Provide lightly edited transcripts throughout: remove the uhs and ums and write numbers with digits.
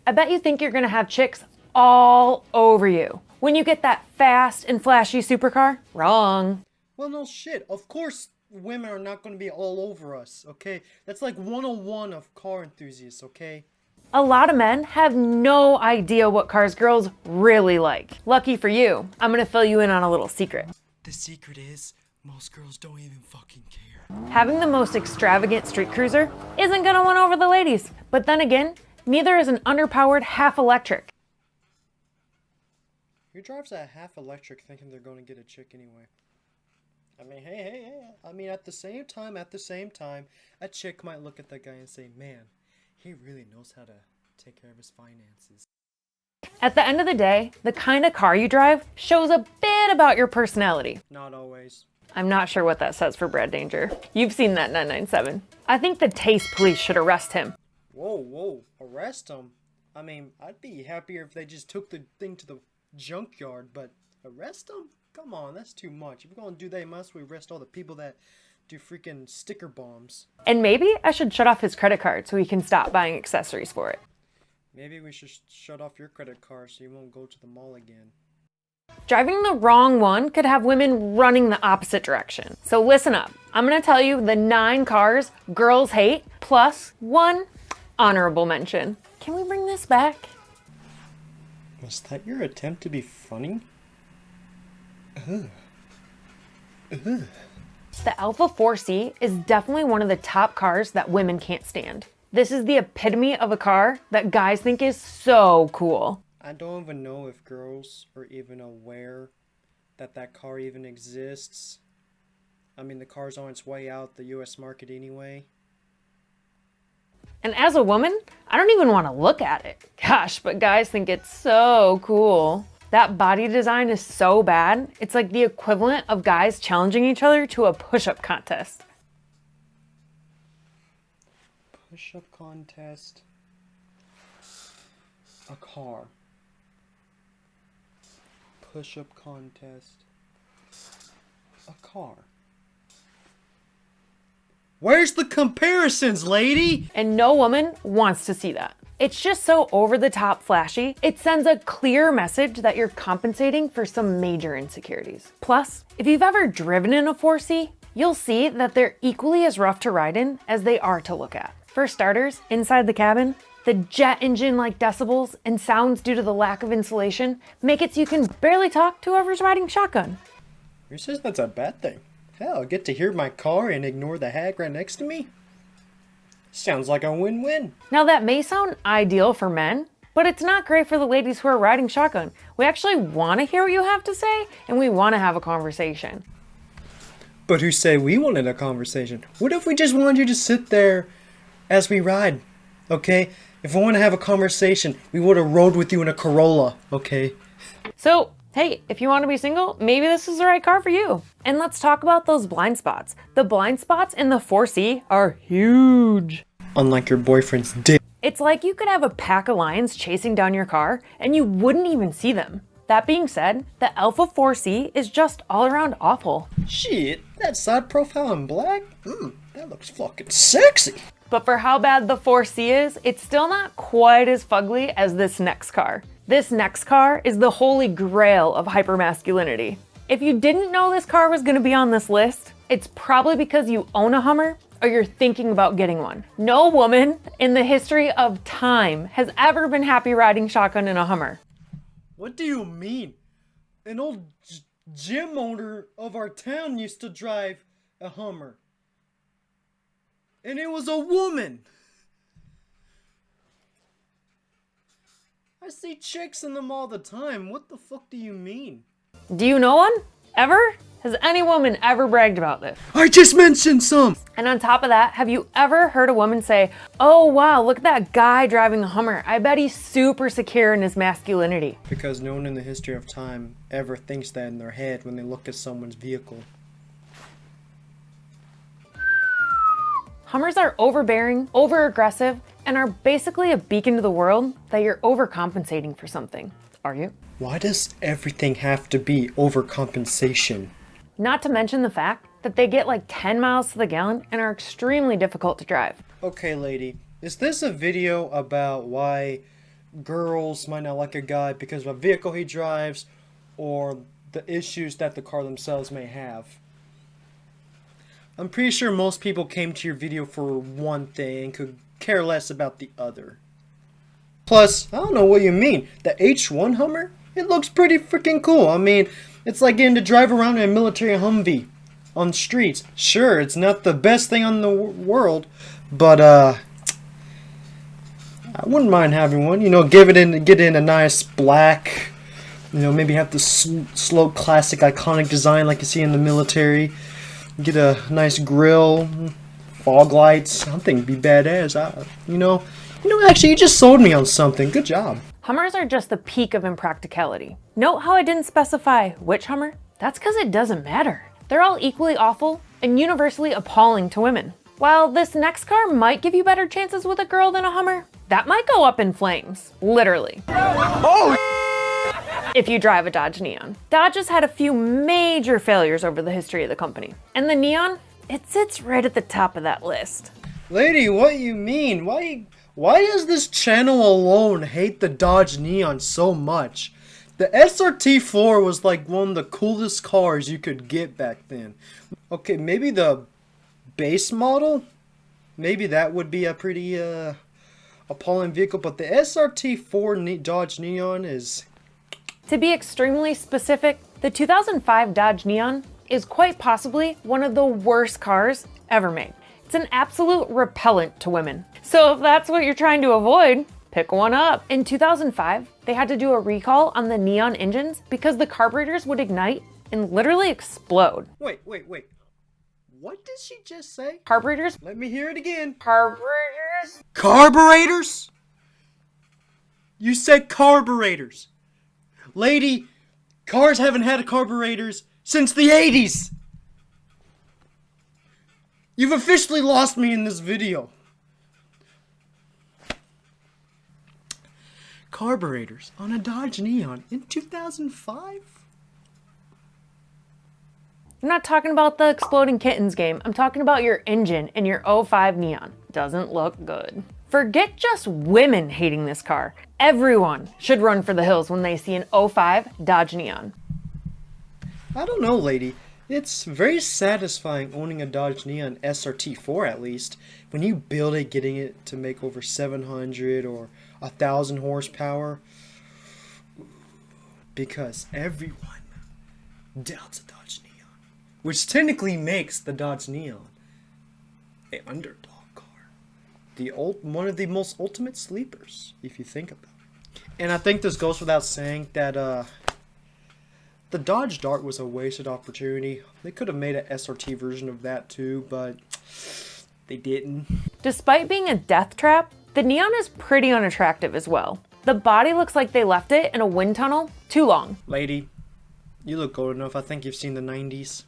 I bet you think you're gonna have chicks all over you when you get that fast and flashy supercar. Wrong. Well, no shit. Of course women are not going to be all over us, okay? That's like 101 of car enthusiasts, okay? A lot of men have no idea what cars girls really like. Lucky for you, I'm gonna fill you in on a little secret. The secret is, most girls don't even fucking care. Having the most extravagant street cruiser isn't gonna win over the ladies. But then again, neither is an underpowered half electric. Who drives a half electric thinking they're going to get a chick anyway? I mean, hey. I mean, at the same time, a chick might look at that guy and say, man, he really knows how to take care of his finances. At the end of the day, the kind of car you drive shows a bit about your personality. Not always. I'm not sure what that says for Brad Danger. You've seen that 997. I think the taste police should arrest him. Whoa, arrest him? I mean, I'd be happier if they just took the thing to the junkyard, but arrest him? Come on, that's too much. If we're gonna do that, must we arrest all the people that do freaking sticker bombs? And maybe I should shut off his credit card so he can stop buying accessories for it. Maybe we should shut off your credit card so you won't go to the mall again. Driving the wrong one could have women running the opposite direction. So listen up. I'm gonna tell you the 9 cars girls hate, plus 1 honorable mention. Can we bring this back? Was that your attempt to be funny? Ugh. The Alpha 4C is definitely one of the top cars that women can't stand. This is the epitome of a car that guys think is so cool. I don't even know if girls are even aware that that car even exists. I mean, the car's on its way out the US market anyway. And as a woman, I don't even want to look at it. Gosh, but guys think it's so cool. That body design is so bad, it's like the equivalent of guys challenging each other to a push-up contest. Push-up contest. A car. Push-up contest. A car. Where's the comparisons, lady? And no woman wants to see that. It's just so over-the-top flashy, it sends a clear message that you're compensating for some major insecurities. Plus, if you've ever driven in a 4C, you'll see that they're equally as rough to ride in as they are to look at. For starters, inside the cabin, the jet engine-like decibels and sounds due to the lack of insulation make it so you can barely talk to whoever's riding shotgun. Who says that's a bad thing? Hell, I get to hear my car and ignore the hag right next to me? Sounds like a win-win. Now that may sound ideal for men, but it's not great for the ladies who are riding shotgun. We actually want to hear what you have to say, and we want to have a conversation. But who say we wanted a conversation? What if we just wanted you to sit there as we ride, okay? If we want to have a conversation, we would have rode with you in a Corolla, okay? So, hey, if you want to be single, maybe this is the right car for you. And let's talk about those blind spots. The blind spots in the 4C are huge. Unlike your boyfriend's dick. It's like you could have a pack of lions chasing down your car and you wouldn't even see them. That being said, the Alpha 4C is just all around awful. Shit, that side profile in black? That looks fucking sexy. But for how bad the 4C is, it's still not quite as fugly as this next car. This next car is the holy grail of hypermasculinity. If you didn't know this car was gonna be on this list, it's probably because you own a Hummer or you're thinking about getting one. No woman in the history of time has ever been happy riding shotgun in a Hummer. What do you mean? An old gym owner of our town used to drive a Hummer. And it was a woman. I see chicks in them all the time. What the fuck do you mean? Do you know one? Ever? Has any woman ever bragged about this? I just mentioned some. And on top of that, have you ever heard a woman say, oh wow, look at that guy driving a Hummer. I bet he's super secure in his masculinity. Because no one in the history of time ever thinks that in their head when they look at someone's vehicle. Hummers are overbearing, over-aggressive, and are basically a beacon to the world that you're overcompensating for something. Are you? Why does everything have to be overcompensation? Not to mention the fact that they get like 10 miles to the gallon and are extremely difficult to drive. Okay, lady, is this a video about why girls might not like a guy because of a vehicle he drives or the issues that the car themselves may have. I'm pretty sure most people came to your video for one thing and could care less about the other. Plus, I don't know what you mean. The H1 Hummer? It looks pretty freaking cool. I mean, it's like getting to drive around in a military Humvee on streets. Sure, it's not the best thing on the world, but I wouldn't mind having one. You know, get in a nice black. You know, maybe have the slow, classic, iconic design like you see in the military. Get a nice grill, fog lights. I think it'd be badass. You know, actually, you just sold me on something. Good job. Hummers are just the peak of impracticality. Note how I didn't specify which Hummer? That's because it doesn't matter. They're all equally awful and universally appalling to women. While this next car might give you better chances with a girl than a Hummer, that might go up in flames. Literally. Oh! If you drive a Dodge Neon. Dodge has had a few major failures over the history of the company. And the Neon, it sits right at the top of that list. Lady, what you mean? Why does this channel alone hate the Dodge Neon so much? The SRT4 was like one of the coolest cars you could get back then. Okay, maybe the base model? Maybe that would be a pretty appalling vehicle, but the SRT4 Dodge Neon is... To be extremely specific, the 2005 Dodge Neon is quite possibly one of the worst cars ever made. It's an absolute repellent to women. So if that's what you're trying to avoid, pick one up. In 2005, they had to do a recall on the Neon engines because the carburetors would ignite and literally explode. Wait. What did she just say? Carburetors? Let me hear it again. Carburetors? Carburetors? You said carburetors. Lady, cars haven't had carburetors since the 80s. You've officially lost me in this video. Carburetors on a Dodge Neon in 2005? I'm not talking about the Exploding Kittens game. I'm talking about your engine in your '05 Neon. Doesn't look good. Forget just women hating this car. Everyone should run for the hills when they see an '05 Dodge Neon. I don't know, lady. It's very satisfying owning a Dodge Neon SRT4 at least. When you build it, getting it to make over 700 or 1,000 horsepower. Because everyone doubts a Dodge Neon. Which technically makes the Dodge Neon an underdog car. One of the most ultimate sleepers, if you think about it. And I think this goes without saying that the Dodge Dart was a wasted opportunity. They could have made an SRT version of that too, but they didn't. Despite being a death trap, the Neon is pretty unattractive as well. The body looks like they left it in a wind tunnel too long. Lady, you look old enough. I think you've seen the 90s.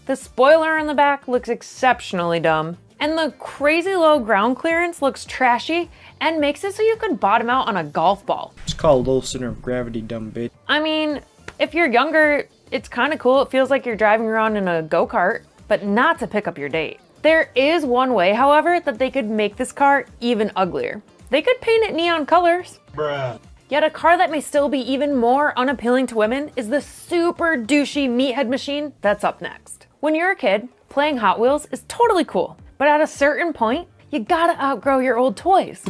The spoiler on the back looks exceptionally dumb. And the crazy low ground clearance looks trashy and makes it so you could bottom out on a golf ball. It's called low center of gravity, dumb bitch. I mean, if you're younger, it's kind of cool. It feels like you're driving around in a go-kart, but not to pick up your date. There is one way, however, that they could make this car even uglier. They could paint it neon colors. Bruh. Yet a car that may still be even more unappealing to women is the super douchey meathead machine that's up next. When you're a kid, playing Hot Wheels is totally cool, but at a certain point, you gotta outgrow your old toys.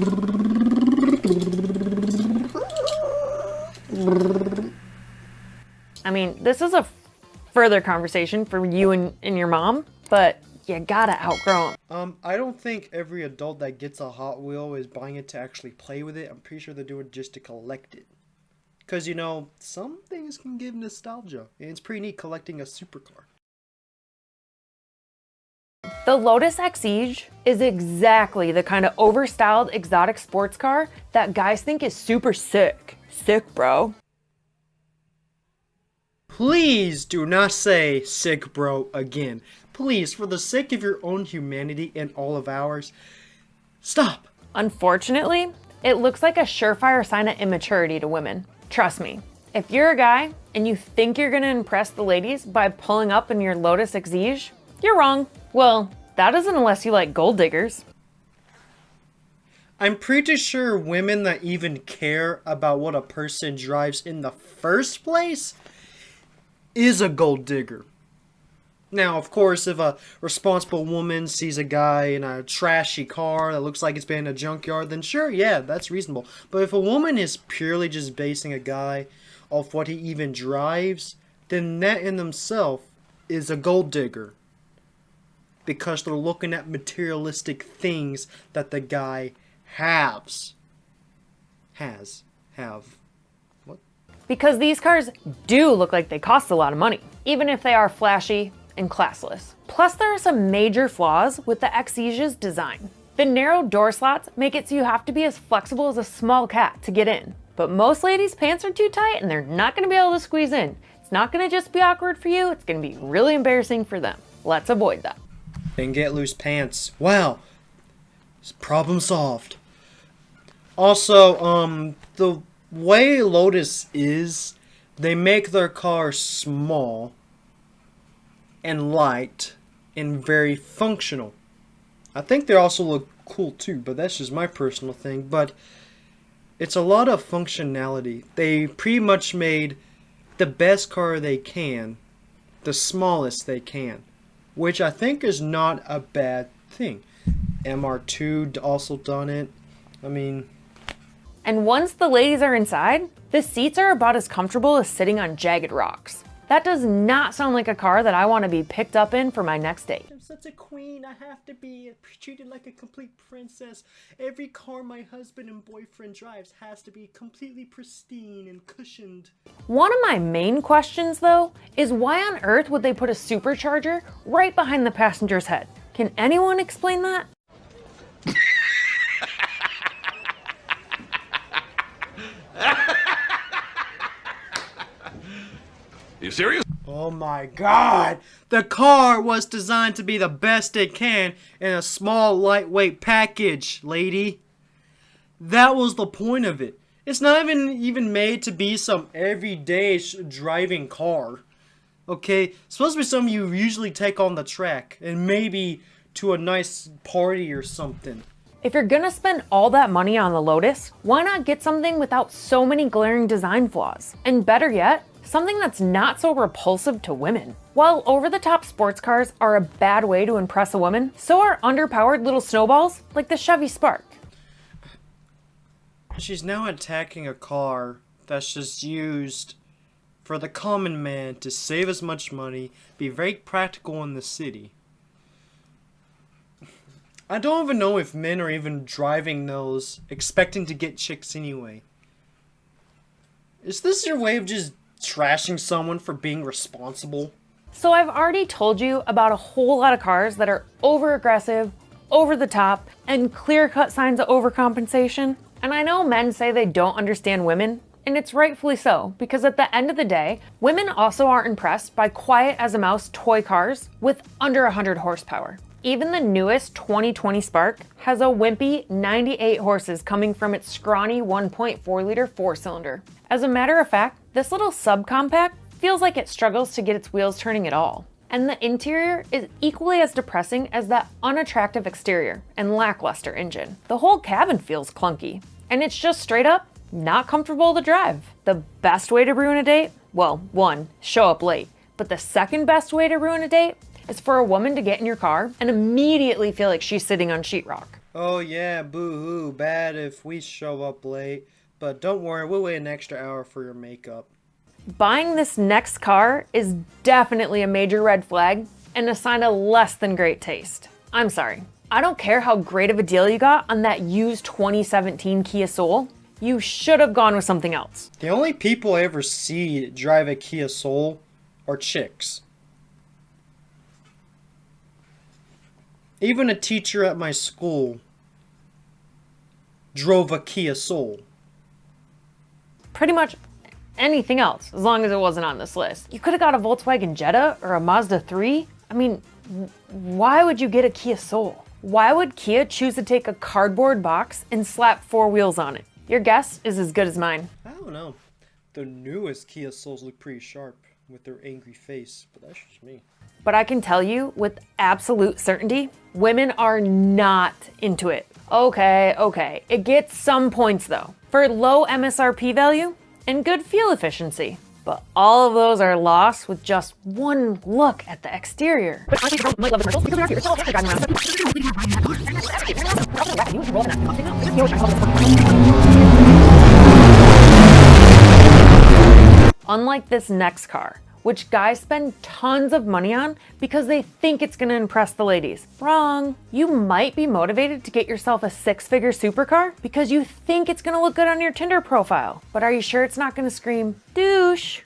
I mean, this is a further conversation for you and your mom, but you gotta outgrow them. I don't think every adult that gets a Hot Wheel is buying it to actually play with it. I'm pretty sure they do it just to collect it. Because, you know, some things can give nostalgia. And it's pretty neat collecting a supercar. The Lotus Exige is exactly the kind of overstyled exotic sports car that guys think is super sick. Sick, bro. Please do not say sick, bro, again. Please, for the sake of your own humanity and all of ours, stop. Unfortunately, it looks like a surefire sign of immaturity to women. Trust me, if you're a guy and you think you're gonna impress the ladies by pulling up in your Lotus Exige, you're wrong. Well, that isn't unless you like gold diggers. I'm pretty sure women that even care about what a person drives in the first place is a gold digger. Now, of course, if a responsible woman sees a guy in a trashy car that looks like it's been in a junkyard, then sure, yeah, that's reasonable. But if a woman is purely just basing a guy off what he even drives, then that in themselves is a gold digger. Because they're looking at materialistic things that the guy have. What? Because these cars do look like they cost a lot of money, even if they are flashy and classless. Plus, there are some major flaws with the Exesia's design. The narrow door slots make it so you have to be as flexible as a small cat to get in. But most ladies' pants are too tight and they're not going to be able to squeeze in. It's not going to just be awkward for you, it's going to be really embarrassing for them. Let's avoid that. And get loose pants. Wow. Problem solved. Also, the way Lotus is, they make their cars small and light and very functional. I think they also look cool too, but that's just my personal thing. But it's a lot of functionality. They pretty much made the best car they can, the smallest they can, which I think is not a bad thing. MR2 also done it. I mean... And once the ladies are inside, the seats are about as comfortable as sitting on jagged rocks. That does not sound like a car that I want to be picked up in for my next date. I'm such a queen, I have to be treated like a complete princess. Every car my husband and boyfriend drives has to be completely pristine and cushioned. One of my main questions though, is why on earth would they put a supercharger right behind the passenger's head? Can anyone explain that? Are you serious? Oh my god! The car was designed to be the best it can in a small, lightweight package, lady. That was the point of it. It's not even made to be some everyday driving car. Okay? It's supposed to be something you usually take on the track and maybe to a nice party or something. If you're gonna spend all that money on the Lotus, why not get something without so many glaring design flaws? And better yet, something that's not so repulsive to women. While over-the-top sports cars are a bad way to impress a woman, so are underpowered little snowballs like the Chevy Spark. She's now attacking a car that's just used for the common man to save as much money, be very practical in the city. I don't even know if men are even driving those, expecting to get chicks anyway. Is this your way of just trashing someone for being responsible? So I've already told you about a whole lot of cars that are over-aggressive, over-the-top, and clear-cut signs of overcompensation. And I know men say they don't understand women, and it's rightfully so, because at the end of the day, women also aren't impressed by quiet-as-a-mouse toy cars with under 100 horsepower. Even the newest 2020 Spark has a wimpy 98 horses coming from its scrawny 1.4-liter four-cylinder. As a matter of fact, this little subcompact feels like it struggles to get its wheels turning at all. And the interior is equally as depressing as that unattractive exterior and lackluster engine. The whole cabin feels clunky, and it's just straight up not comfortable to drive. The best way to ruin a date? Well, one, show up late. But the second best way to ruin a date is for a woman to get in your car and immediately feel like she's sitting on sheetrock. Oh yeah, boo-hoo, bad if we show up late. But don't worry, we'll wait an extra hour for your makeup. Buying this next car is definitely a major red flag and a sign of less than great taste. I'm sorry, I don't care how great of a deal you got on that used 2017 Kia Soul, you should have gone with something else. The only people I ever see drive a Kia Soul are chicks. Even a teacher at my school drove a Kia Soul. Pretty much anything else, as long as it wasn't on this list. You could have got a Volkswagen Jetta or a Mazda 3. I mean, why would you get a Kia Soul? Why would Kia choose to take a cardboard box and slap 4 wheels on it? Your guess is as good as mine. I don't know. The newest Kia Souls look pretty sharp. with their angry face, but that's just me. But I can tell you with absolute certainty, women are not into it. Okay, it gets some points though, for low MSRP value and good fuel efficiency. But all of those are lost with just one look at the exterior. Unlike this next car, which guys spend tons of money on because they think it's gonna impress the ladies. Wrong. You might be motivated to get yourself a 6-figure supercar because you think it's gonna look good on your Tinder profile. But are you sure it's not gonna scream douche?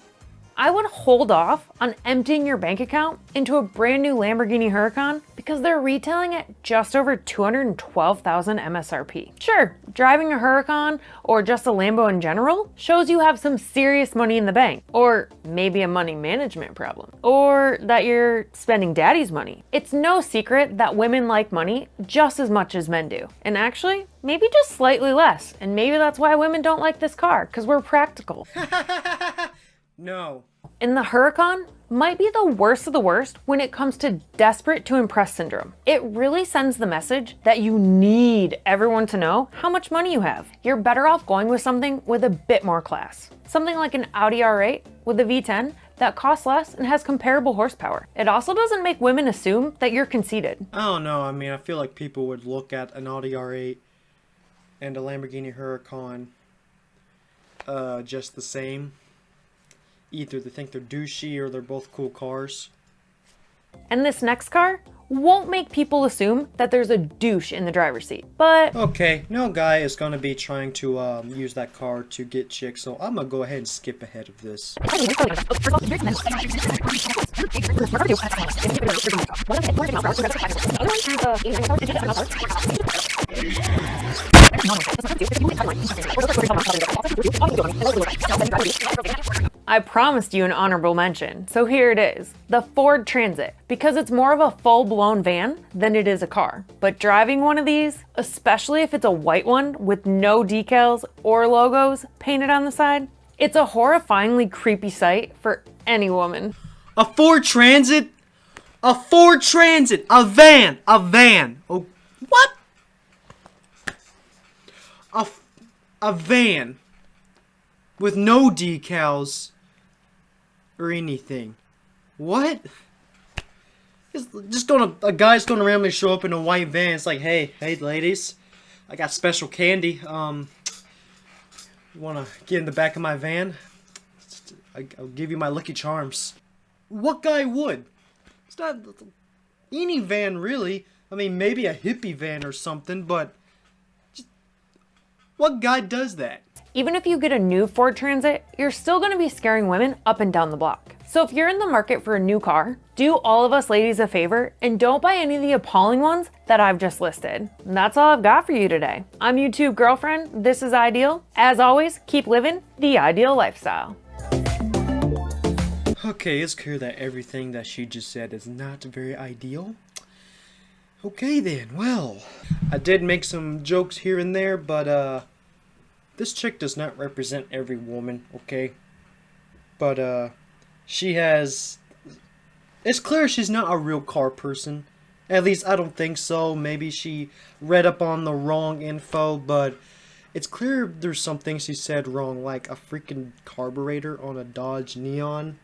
I would hold off on emptying your bank account into a brand new Lamborghini Huracan because they're retailing at just over $212,000 MSRP. Sure, driving a Huracan or just a Lambo in general shows you have some serious money in the bank, or maybe a money management problem, or that you're spending daddy's money. It's no secret that women like money just as much as men do, and actually, maybe just slightly less, and maybe that's why women don't like this car, because we're practical. No. And the Huracan might be the worst of the worst when it comes to desperate to impress syndrome. It really sends the message that you need everyone to know how much money you have. You're better off going with something with a bit more class. Something like an Audi R8 with a V10 that costs less and has comparable horsepower. It also doesn't make women assume that you're conceited. I don't know, I mean, I feel like people would look at an Audi R8 and a Lamborghini Huracan just the same. Either they think they're douchey or they're both cool cars. And this next car won't make people assume that there's a douche in the driver's seat, but... Okay, no guy is going to be trying to use that car to get chicks, so I'm going to go ahead and skip ahead of this. I promised you an honorable mention, so here it is. The Ford Transit, because it's more of a full-blown van than it is a car. But driving one of these, especially if it's a white one with no decals or logos painted on the side, it's a horrifyingly creepy sight for any woman. A Ford Transit? A Ford Transit! A van! A van! Oh, what? A van with no decals or anything. What? A guy's gonna randomly show up in a white van. It's like, hey ladies, I got special candy. You wanna get in the back of my van? I'll give you my Lucky Charms. What guy would? It's not any van really. I mean, maybe a hippie van or something, but what guy does that? Even if you get a new Ford Transit, you're still gonna be scaring women up and down the block. So if you're in the market for a new car, do all of us ladies a favor and don't buy any of the appalling ones that I've just listed. And that's all I've got for you today. I'm YouTube girlfriend, this is Ideal. As always, keep living the ideal lifestyle. Okay, it's clear that everything that she just said is not very ideal. Okay then, well, I did make some jokes here and there, but this chick does not represent every woman, okay? But she has, it's clear she's not a real car person. At least I don't think so. Maybe she read up on the wrong info, but it's clear there's some things she said wrong, like a freaking carburetor on a Dodge Neon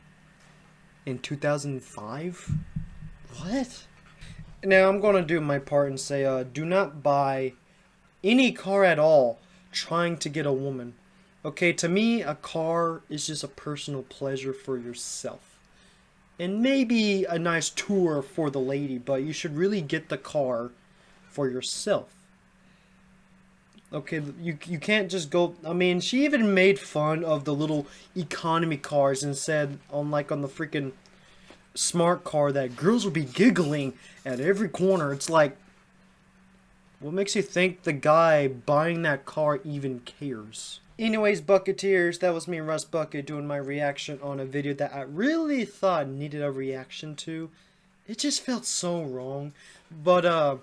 in 2005? What? Now, I'm going to do my part and say, do not buy any car at all trying to get a woman. Okay, to me, a car is just a personal pleasure for yourself. And maybe a nice tour for the lady, but you should really get the car for yourself. Okay, you can't just go... I mean, she even made fun of the little economy cars and said, on the freaking smart car, that girls will be giggling at every corner. It's like, what makes you think the guy buying that car even cares? Anyways, Bucketeers, that was me, Russ Bucket, doing my reaction on a video that I really thought needed a reaction to. It just felt so wrong. But,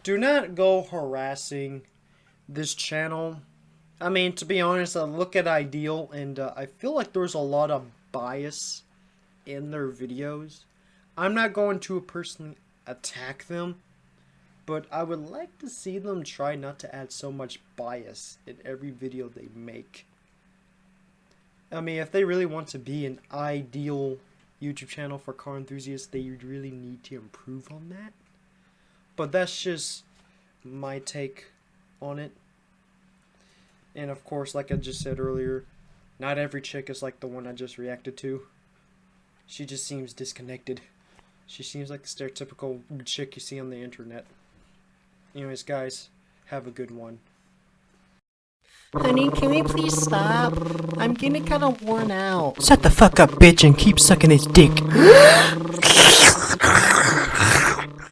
do not go harassing this channel. I mean, to be honest, I look at Ideal, and I feel like there's a lot of bias in their videos. I'm not going to personally attack them, but I would like to see them try not to add so much bias in every video they make. I mean, if they really want to be an ideal YouTube channel for car enthusiasts, they really need to improve on that. But that's just my take on it. And of course, like I just said earlier, not every chick is like the one I just reacted to. She just seems disconnected. She seems like the stereotypical chick you see on the internet. Anyways, guys, have a good one. Honey, can we please stop? I'm getting kind of worn out. Shut the fuck up, bitch, and keep sucking his dick.